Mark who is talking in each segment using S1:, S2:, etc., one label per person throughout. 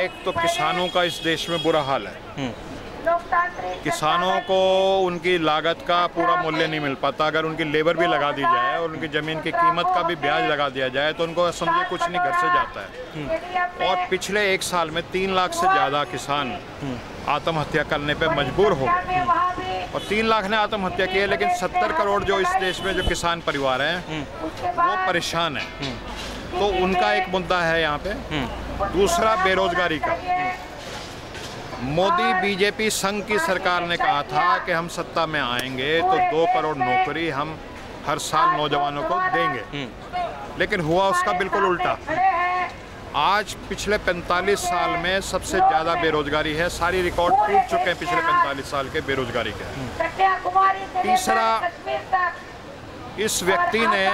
S1: एक तो किसानों का इस देश में बुरा हाल है। किसानों को उनकी लागत का पूरा मूल्य नहीं मिल पाता। अगर उनकी लेबर भी लगा दी जाए और उनकी ज़मीन की कीमत का भी ब्याज लगा दिया जाए तो उनको समझे कुछ नहीं घर से जाता है। और पिछले 1 साल में 3 लाख से ज़्यादा किसान आत्महत्या करने पे मजबूर हो गए। और 3 लाख ने आत्महत्या की है, लेकिन 70 करोड़ जो इस देश में जो किसान परिवार हैं वो परेशान हैं। तो उनका एक मुद्दा है यहाँ पे। दूसरा बेरोजगारी का। मोदी बीजेपी संघ की सरकार ने कहा था कि हम सत्ता में आएंगे तो 2 करोड़ नौकरी हम हर साल नौजवानों को देंगे, लेकिन हुआ उसका बिल्कुल उल्टा। आज पिछले 45 साल में सबसे ज़्यादा बेरोजगारी है। सारी रिकॉर्ड टूट चुके हैं पिछले 45 साल के बेरोजगारी के। तीसरा, इस व्यक्ति ने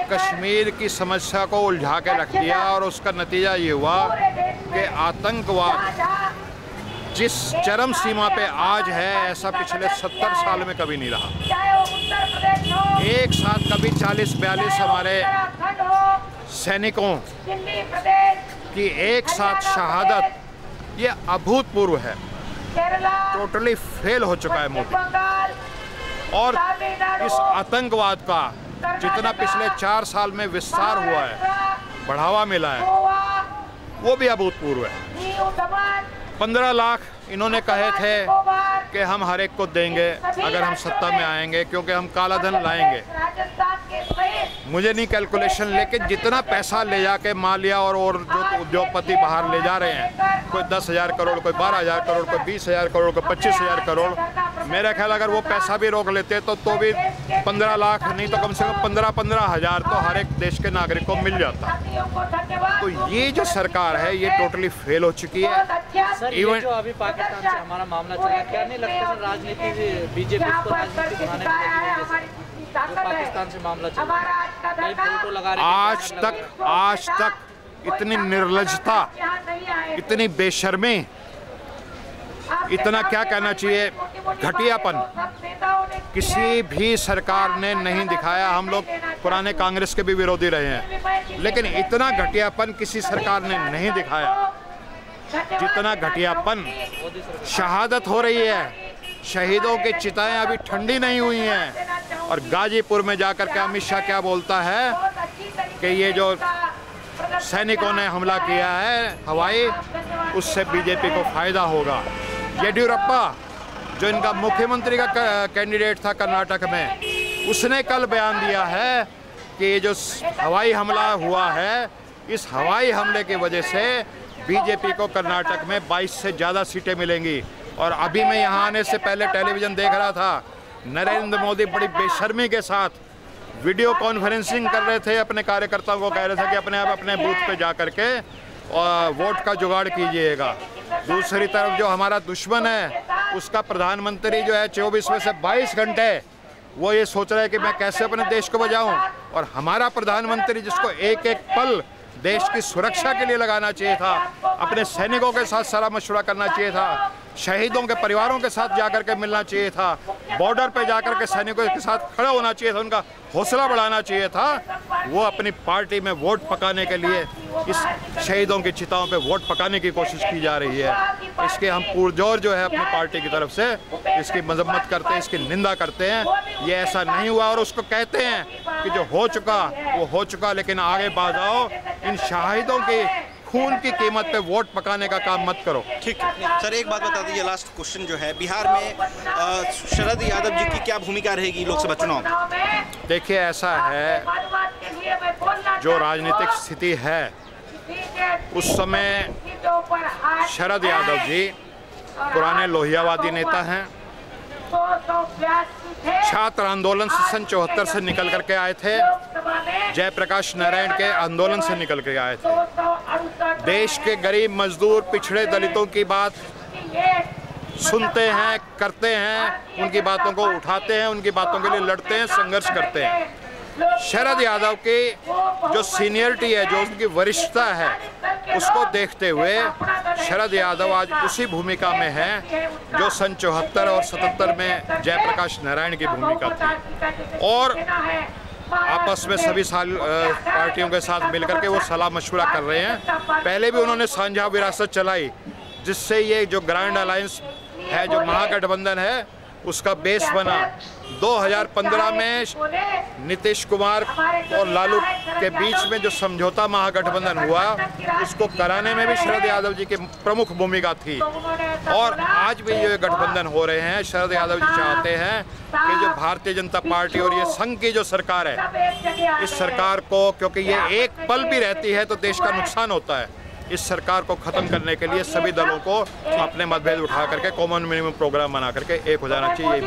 S1: कश्मीर की समस्या को उलझा के रख दिया और उसका नतीजा ये हुआ कि आतंकवाद जिस चरम सीमा पे आज है ऐसा पिछले 70 साल में कभी नहीं रहा। एक साथ कभी 40-42 हमारे सैनिकों की एक साथ शहादत, ये अभूतपूर्व है। टोटली फेल हो चुका है मोदी। और इस आतंकवाद का जितना पिछले 4 साल में विस्तार हुआ है, बढ़ावा मिला है, वो भी अभूतपूर्व है। 15 लाख इन्होंने कहे थे कि हम हर एक को देंगे अगर हम सत्ता में आएंगे, क्योंकि हम काला धन लाएंगे। मुझे नहीं कैलकुलेशन, लेकिन जितना पैसा ले जाके मालिया और जो उद्योगपति बाहर ले जा रहे हैं, कोई 10,000 करोड़, कोई 12,000 करोड़, कोई 20,000 करोड़, कोई 25,000 करोड़, मेरा ख्याल अगर वो पैसा भी रोक लेते तो भी 15 लाख नहीं तो कम से कम 15-15 हज़ार तो हर एक देश के नागरिक को मिल जाता। तो ये जो सरकार है ये टोटली फेल हो चुकी है।
S2: सर, ये जो अभी पाकिस्तान से हमारा मामला चल रहा है, क्या नहीं लगता सर राजनीति बीजेपी को राजनीति बनाने में लगी है? पाकिस्तान से मामला चल रहा है, फोटो लगा रहे हैं।
S1: आज तक इतनी निर्लज्जता, इतनी बेशर्मी, इतना क्या कहना चाहिए, घटियापन किसी भी सरकार ने नहीं दिखाया। हम लोग पुराने कांग्रेस के भी विरोधी रहे हैं, लेकिन इतना घटियापन किसी सरकार ने नहीं दिखाया जितना घटियापन। शहादत हो रही है, शहीदों की चिताएं अभी ठंडी नहीं हुई हैं। और गाजीपुर में जाकर के अमित शाह क्या बोलता है कि ये जो सैनिकों ने हमला किया है हवाई, उससे बीजेपी को फायदा होगा। येडियुरप्पा जो इनका मुख्यमंत्री का कैंडिडेट था कर्नाटक में, उसने कल बयान दिया है कि ये जो हवाई हमला हुआ है, इस हवाई हमले की वजह से बीजेपी को कर्नाटक में 22 से ज़्यादा सीटें मिलेंगी। और अभी मैं यहाँ आने से पहले टेलीविज़न देख रहा था, नरेंद्र मोदी बड़ी बेशर्मी के साथ वीडियो कॉन्फ्रेंसिंग कर रहे थे, अपने कार्यकर्ताओं को कह रहे थे कि अपने आप अपने बूथ पे जा कर के वोट का जुगाड़ कीजिएगा। दूसरी तरफ जो हमारा दुश्मन है, उसका प्रधानमंत्री जो है 24 में से 22 घंटे वो ये सोच रहा है कि मैं कैसे अपने देश को बचाऊं। और हमारा प्रधानमंत्री जिसको एक एक पल देश की सुरक्षा के लिए लगाना चाहिए था, अपने सैनिकों के साथ सलाह मशवरा करना चाहिए था, शहीदों के परिवारों के साथ जाकर के मिलना चाहिए था, बॉर्डर पे जाकर के सैनिकों के साथ खड़ा होना चाहिए था, उनका हौसला बढ़ाना चाहिए था, वो अपनी पार्टी में वोट पकाने के लिए इस शहीदों की चिताओं पे वोट पकाने की कोशिश की जा रही है। इसके हम पुरजोर जो है अपनी पार्टी की तरफ से इसकी मजम्मत करते हैं, इसकी निंदा करते हैं। ये ऐसा नहीं हुआ और उसको कहते हैं कि जो हो चुका वो हो चुका, लेकिन आगे बात आओ, इन शहीदों की खून की कीमत पे वोट पकाने का काम मत करो।
S3: ठीक है सर, एक बात बता दीजिए, लास्ट क्वेश्चन जो है, बिहार में शरद यादव जी की क्या भूमिका रहेगी लोकसभा चुनाव में?
S1: देखिए, ऐसा है, जो राजनीतिक स्थिति है उस समय शरद यादव जी पुराने लोहियावादी नेता हैं, छात्र आंदोलन से सन 74 से निकल करके आए थे, जयप्रकाश नारायण के आंदोलन से निकल के आए थे। देश के गरीब मजदूर पिछड़े दलितों की बात सुनते हैं, करते हैं, उनकी बातों को उठाते हैं, उनकी बातों के लिए लड़ते हैं, संघर्ष करते हैं। शरद यादव की जो सीनियरिटी है, जो उनकी वरिष्ठता है, उसको देखते हुए शरद यादव आज उसी भूमिका में है जो सन 74 और 77 में जयप्रकाश नारायण की भूमिका थी। और आपस में सभी पार्टियों के साथ मिलकर के वो सलाह मशवरा कर रहे हैं। पहले भी उन्होंने साझा विरासत चलाई, जिससे ये जो ग्रैंड अलायंस है, जो महागठबंधन है, उसका बेस बना। 2015 में नीतीश कुमार और लालू के बीच में जो समझौता महागठबंधन हुआ, उसको कराने में भी शरद यादव जी की प्रमुख भूमिका थी। और आज भी जो गठबंधन हो रहे हैं, शरद यादव जी चाहते हैं कि जो भारतीय जनता पार्टी और ये संघ की जो सरकार है, इस सरकार को, क्योंकि ये एक पल भी रहती है तो देश का नुकसान होता है, इस सरकार को खत्म करने के लिए सभी दलों को अपने मतभेद उठा करके कॉमन मिनिमम प्रोग्राम बना करके एक हो जाना चाहिए।